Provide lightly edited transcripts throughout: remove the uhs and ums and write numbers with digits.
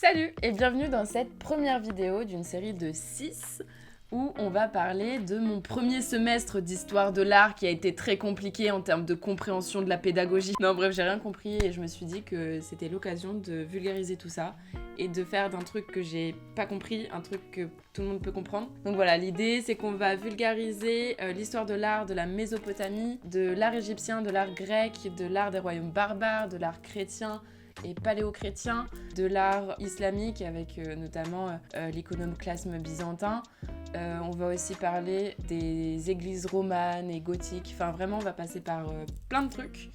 Salut et bienvenue dans cette première vidéo d'une série de 6 où on va parler de mon premier semestre d'histoire de l'art qui a été très compliqué en termes de compréhension de la pédagogie. Non bref, j'ai rien compris et je me suis dit que c'était l'occasion de vulgariser tout ça et de faire d'un truc que j'ai pas compris, un truc que tout le monde peut comprendre. Donc voilà, l'idée c'est qu'on va vulgariser l'histoire de l'art de la Mésopotamie, de l'art égyptien, de l'art grec, de l'art des royaumes barbares, de l'art chrétien, et paléo-chrétien, de l'art islamique avec notamment l'iconoclasme byzantin. On va aussi parler des églises romanes et gothiques, enfin vraiment on va passer par plein de trucs.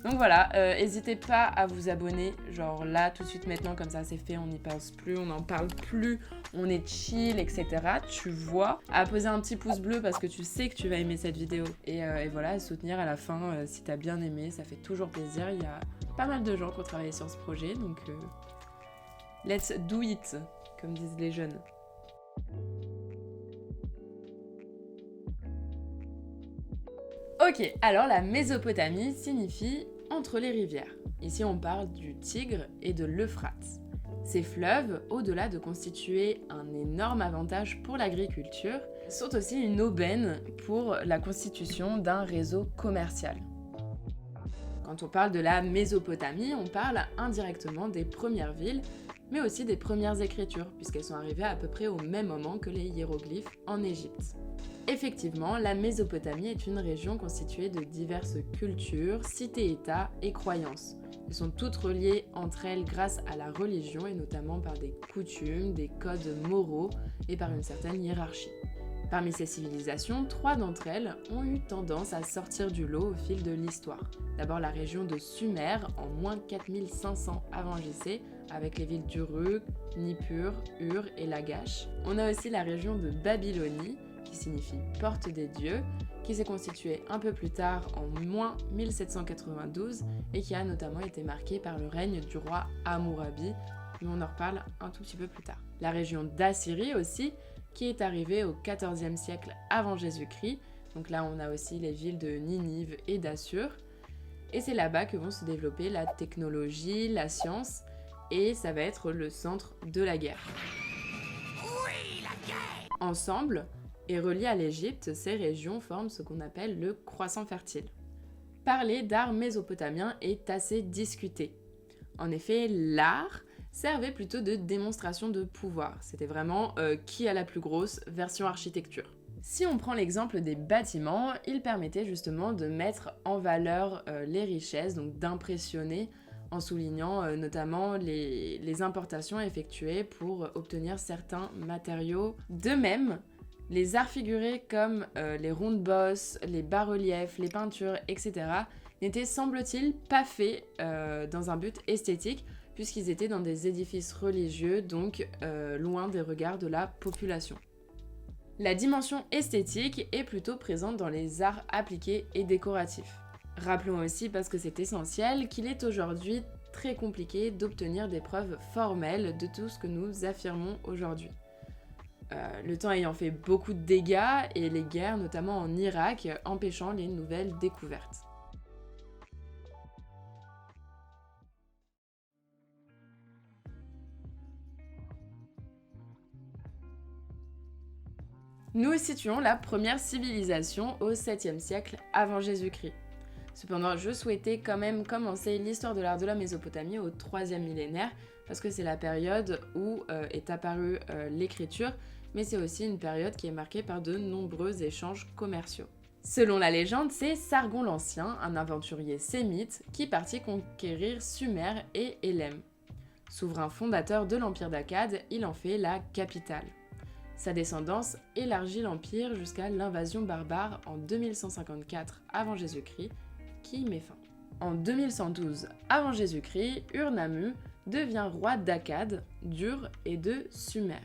Donc voilà, n'hésitez pas à vous abonner, genre là tout de suite maintenant, comme ça c'est fait, on n'y pense plus, on n'en parle plus, on est chill, etc. Tu vois, à poser un petit pouce bleu parce que tu sais que tu vas aimer cette vidéo. Et voilà, à soutenir à la fin si t'as bien aimé, ça fait toujours plaisir. Il y a pas mal de gens qui ont travaillé sur ce projet, donc let's do it, comme disent les jeunes. Ok, alors la Mésopotamie signifie entre les rivières. Ici on parle du Tigre et de l'Euphrate. Ces fleuves, au-delà de constituer un énorme avantage pour l'agriculture, sont aussi une aubaine pour la constitution d'un réseau commercial. Quand on parle de la Mésopotamie, on parle indirectement des premières villes, mais aussi des premières écritures, puisqu'elles sont arrivées à peu près au même moment que les hiéroglyphes en Égypte. Effectivement, la Mésopotamie est une région constituée de diverses cultures, cités-états et croyances. Elles sont toutes reliées entre elles grâce à la religion et notamment par des coutumes, des codes moraux et par une certaine hiérarchie. Parmi ces civilisations, 3 d'entre elles ont eu tendance à sortir du lot au fil de l'histoire. D'abord la région de Sumer en moins 4500 avant JC, avec les villes d'Uruk, Nippur, Ur et Lagash. On a aussi la région de Babylonie, qui signifie porte des dieux, qui s'est constituée un peu plus tard en moins 1792 et qui a notamment été marquée par le règne du roi Hammurabi, mais on en reparle un tout petit peu plus tard. La région d'Assyrie aussi, qui est arrivée au XIVe siècle avant Jésus-Christ, donc là on a aussi les villes de Ninive et d'Assur, et c'est là-bas que vont se développer la technologie, la science, et ça va être le centre de la guerre. Oui, la guerre! Ensemble, et reliées à l'Égypte, ces régions forment ce qu'on appelle le croissant fertile. Parler d'art mésopotamien est assez discuté. En effet, l'art servait plutôt de démonstration de pouvoir. C'était vraiment qui a la plus grosse version architecture. Si on prend l'exemple des bâtiments, ils permettaient justement de mettre en valeur les richesses, donc d'impressionner en soulignant notamment les importations effectuées pour obtenir certains matériaux. De même, les arts figurés comme les rondes-bosses, les bas-reliefs, les peintures, etc. n'étaient, semble-t-il, pas faits dans un but esthétique, puisqu'ils étaient dans des édifices religieux, donc loin des regards de la population. La dimension esthétique est plutôt présente dans les arts appliqués et décoratifs. Rappelons aussi, parce que c'est essentiel, qu'il est aujourd'hui très compliqué d'obtenir des preuves formelles de tout ce que nous affirmons aujourd'hui. Le temps ayant fait beaucoup de dégâts et les guerres, notamment en Irak, empêchant les nouvelles découvertes. Nous situons la première civilisation au 7e siècle avant Jésus-Christ. Cependant, je souhaitais quand même commencer l'histoire de l'art de la Mésopotamie au 3e millénaire, parce que c'est la période où est apparue l'écriture, mais c'est aussi une période qui est marquée par de nombreux échanges commerciaux. Selon la légende, c'est Sargon l'Ancien, un aventurier sémite, qui partit conquérir Sumer et Élem. Souverain fondateur de l'empire d'Akkad, il en fait la capitale. Sa descendance élargit l'empire jusqu'à l'invasion barbare en 2154 avant Jésus-Christ, qui y met fin. En 2112 avant Jésus-Christ, Ur-Nammu devient roi d'Akkad, d'Ur et de Sumer.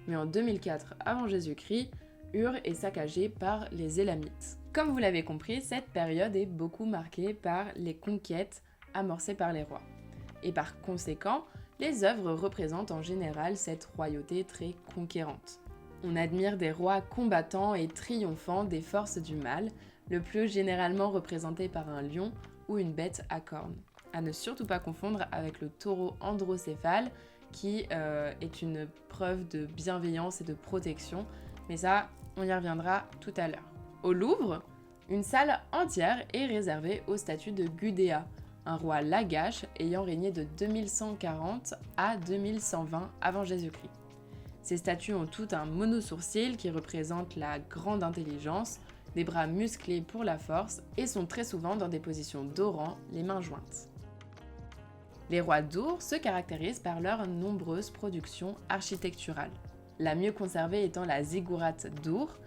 Mais en 2004 avant Jésus-Christ, Ur est saccagé par les Élamites. Comme vous l'avez compris, cette période est beaucoup marquée par les conquêtes amorcées par les rois. Et par conséquent, les œuvres représentent en général cette royauté très conquérante. On admire des rois combattants et triomphants des forces du mal, le plus généralement représenté par un lion ou une bête à cornes. À ne surtout pas confondre avec le taureau androcéphale, qui est une preuve de bienveillance et de protection. Mais ça, on y reviendra tout à l'heure. Au Louvre, une salle entière est réservée au statut de Gudea, un roi lagache ayant régné de 2140 à 2120 avant Jésus-Christ. Ces statues ont tout un monosourcil qui représente la grande intelligence, des bras musclés pour la force et sont très souvent dans des positions d'orant, les mains jointes. Les rois d'Ur se caractérisent par leurs nombreuses productions architecturales. La mieux conservée étant la ziggourate d'Ur,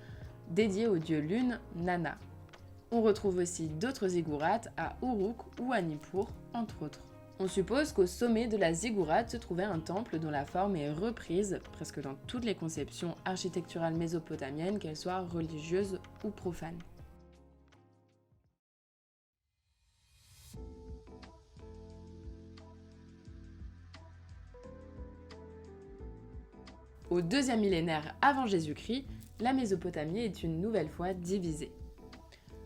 dédiée au dieu lune Nana. On retrouve aussi d'autres ziggourates à Uruk ou à Nippur, entre autres. On suppose qu'au sommet de la ziggourate se trouvait un temple dont la forme est reprise presque dans toutes les conceptions architecturales mésopotamiennes, qu'elles soient religieuses ou profanes. Au deuxième millénaire avant Jésus-Christ, la Mésopotamie est une nouvelle fois divisée.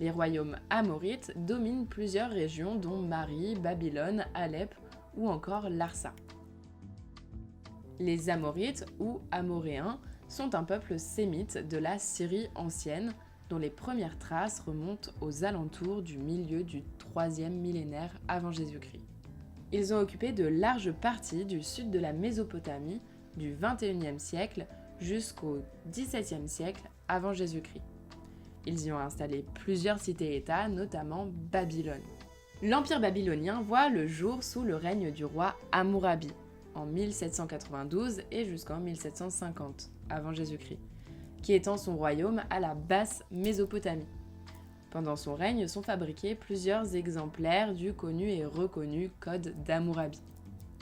Les royaumes amorites dominent plusieurs régions dont Mari, Babylone, Alep ou encore Larsa. Les Amorites ou Amoréens sont un peuple sémite de la Syrie ancienne dont les premières traces remontent aux alentours du milieu du 3e millénaire avant Jésus-Christ. Ils ont occupé de larges parties du sud de la Mésopotamie du 21e siècle jusqu'au 17e siècle avant Jésus-Christ. Ils y ont installé plusieurs cités-États, notamment Babylone. L'Empire babylonien voit le jour sous le règne du roi Hammurabi, en 1792 et jusqu'en 1750, avant Jésus-Christ, qui étend son royaume à la basse Mésopotamie. Pendant son règne sont fabriqués plusieurs exemplaires du connu et reconnu Code d'Hammurabi.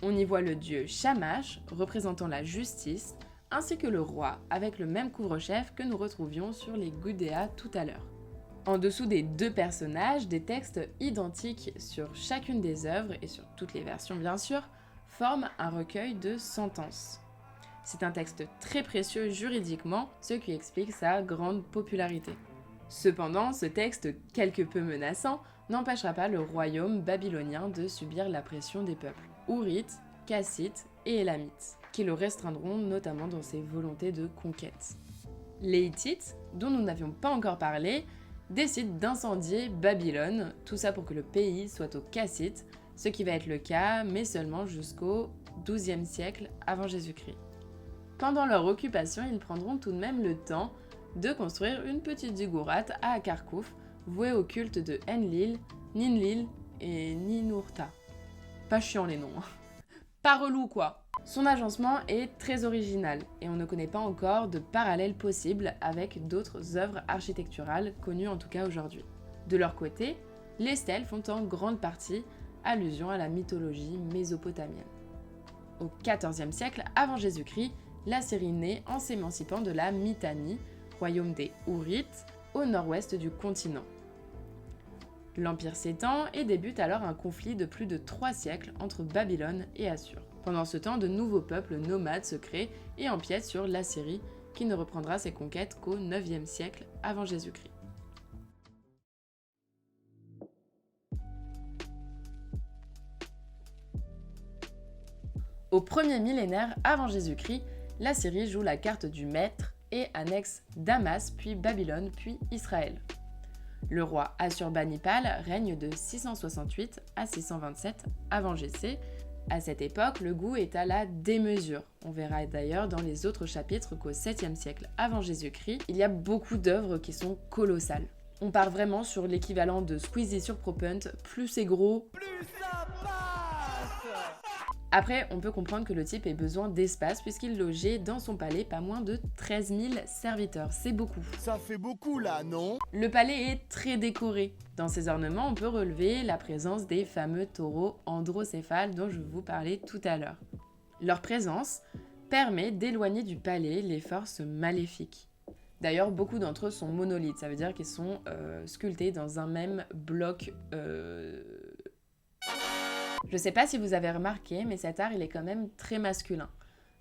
On y voit le dieu Shamash, représentant la justice, ainsi que le roi, avec le même couvre-chef que nous retrouvions sur les Gudea tout à l'heure. En dessous des deux personnages, des textes identiques sur chacune des œuvres, et sur toutes les versions bien sûr, forment un recueil de sentences. C'est un texte très précieux juridiquement, ce qui explique sa grande popularité. Cependant, ce texte, quelque peu menaçant, n'empêchera pas le royaume babylonien de subir la pression des peuples Hourites, Kassites et Élamites, qui le restreindront notamment dans ses volontés de conquête. Les Hittites, dont nous n'avions pas encore parlé, décident d'incendier Babylone, tout ça pour que le pays soit aux Kassites, ce qui va être le cas, mais seulement jusqu'au XIIe siècle avant Jésus-Christ. Pendant leur occupation, ils prendront tout de même le temps de construire une petite ziggourate à Kharkouf, vouée au culte de Enlil, Ninlil et Ninurta. Pas chiant les noms. Pas relou quoi. Son agencement est très original et on ne connaît pas encore de parallèle possible avec d'autres œuvres architecturales connues en tout cas aujourd'hui. De leur côté, les stèles font en grande partie allusion à la mythologie mésopotamienne. Au XIVe siècle avant Jésus-Christ, la Syrie naît en s'émancipant de la Mitannie, royaume des Hourites, au nord-ouest du continent. L'Empire s'étend et débute alors un conflit de plus de 3 siècles entre Babylone et Assur. Pendant ce temps, de nouveaux peuples nomades se créent et empiètent sur l'Assyrie, qui ne reprendra ses conquêtes qu'au IXe siècle avant Jésus-Christ. Au 1er millénaire avant Jésus-Christ, l'Assyrie joue la carte du maître et annexe Damas, puis Babylone, puis Israël. Le roi Assurbanipal règne de 668 à 627 avant Jésus. À cette époque, le goût est à la démesure. On verra d'ailleurs dans les autres chapitres qu'au 7e siècle avant Jésus-Christ, il y a beaucoup d'œuvres qui sont colossales. On part vraiment sur l'équivalent de Squeezie sur Propent, plus c'est gros, plus ça passe. Après, on peut comprendre que le type ait besoin d'espace puisqu'il logeait dans son palais pas moins de 13 000 serviteurs. C'est beaucoup. Ça fait beaucoup là, non? Le palais est très décoré. Dans ses ornements, on peut relever la présence des fameux taureaux androcéphales dont je vous parlais tout à l'heure. Leur présence permet d'éloigner du palais les forces maléfiques. D'ailleurs, beaucoup d'entre eux sont monolithes, ça veut dire qu'ils sont sculptés dans un même bloc. Je sais pas si vous avez remarqué, mais cet art il est quand même très masculin.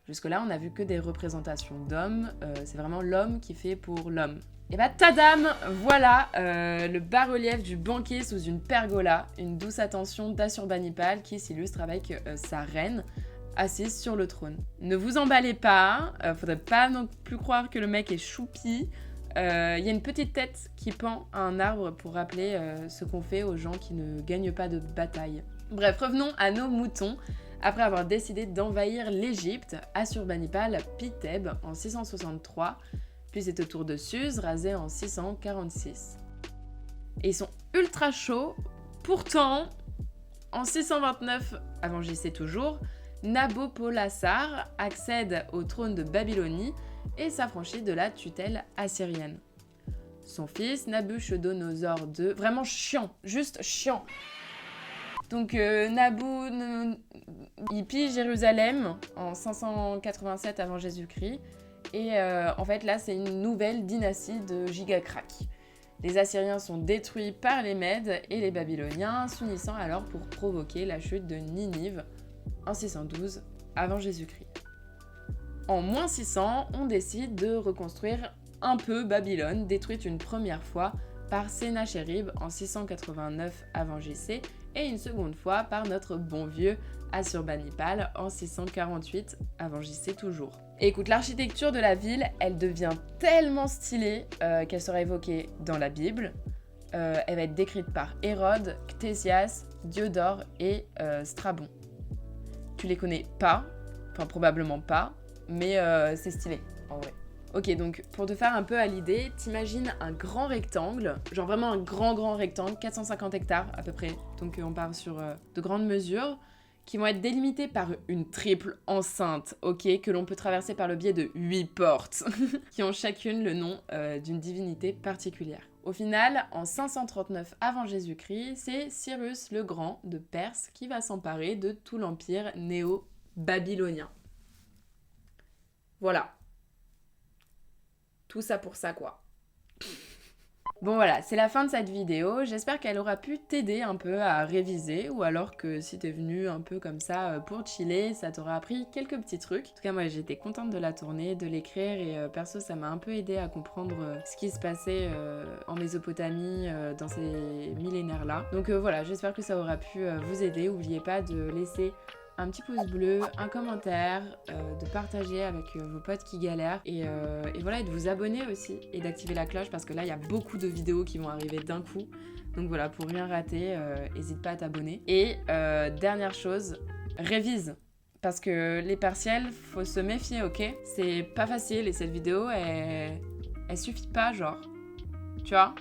Jusque-là, on n'a vu que des représentations d'hommes, c'est vraiment l'homme qui fait pour l'homme. Et bah tadam, voilà le bas-relief du banquet sous une pergola, une douce attention d'Assurbanipal qui s'illustre avec sa reine, assise sur le trône. Ne vous emballez pas, faudrait pas non plus croire que le mec est choupi. Il y a une petite tête qui pend à un arbre pour rappeler ce qu'on fait aux gens qui ne gagnent pas de bataille. Bref, revenons à nos moutons. Après avoir décidé d'envahir l'Égypte, Assurbanipal pille Thèbes en 663, puis c'est au tour de Suse, rasé en 646. Et ils sont ultra chauds. Pourtant, en 629 avant JC toujours, Nabopolassar accède au trône de Babylonie et s'affranchit de la tutelle assyrienne. Son fils, Nabuchodonosor II, vraiment chiant, juste chiant. Donc il pille Jérusalem en 587 avant Jésus-Christ et en fait là c'est une nouvelle dynastie de gigacrack. Les Assyriens sont détruits par les Mèdes et les Babyloniens, s'unissant alors pour provoquer la chute de Ninive en 612 avant Jésus-Christ. En moins 600, on décide de reconstruire un peu Babylone, détruite une première fois par Sénachérib en 689 avant JC et une seconde fois par notre bon vieux Assurbanipal en 648 avant JC toujours. Et écoute, l'architecture de la ville, elle devient tellement stylée qu'elle sera évoquée dans la Bible. Elle va être décrite par Hérode, Ctésias, Diodore et Strabon. Tu les connais pas, enfin probablement pas, mais c'est stylé en vrai. Ok, donc pour te faire un peu à l'idée, t'imagines un grand rectangle, genre vraiment un grand rectangle, 450 hectares à peu près, donc on part sur de grandes mesures, qui vont être délimitées par une triple enceinte, ok, que l'on peut traverser par le biais de 8 portes, qui ont chacune le nom d'une divinité particulière. Au final, en 539 avant Jésus-Christ, c'est Cyrus le Grand de Perse qui va s'emparer de tout l'empire néo-babylonien. Voilà. Tout ça pour ça, quoi. Bon voilà, c'est la fin de cette vidéo. J'espère qu'elle aura pu t'aider un peu à réviser, ou alors que si t'es venu un peu comme ça pour chiller, ça t'aura appris quelques petits trucs. En tout cas, moi j'étais contente de la tourner, de l'écrire, et perso ça m'a un peu aidé à comprendre ce qui se passait en Mésopotamie dans ces millénaires-là. Donc voilà, j'espère que ça aura pu vous aider. N'oubliez pas de laisser un petit pouce bleu, un commentaire, de partager avec vos potes qui galèrent et voilà, et de vous abonner aussi et d'activer la cloche parce que là il y a beaucoup de vidéos qui vont arriver d'un coup, donc voilà, pour rien rater, n'hésite pas à t'abonner. Et dernière chose, révise, parce que les partiels, faut se méfier, ok? C'est pas facile et cette vidéo elle suffit pas, genre, tu vois,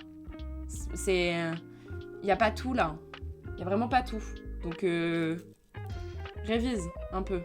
c'est, y a pas tout là, y a vraiment pas tout, donc révise un peu.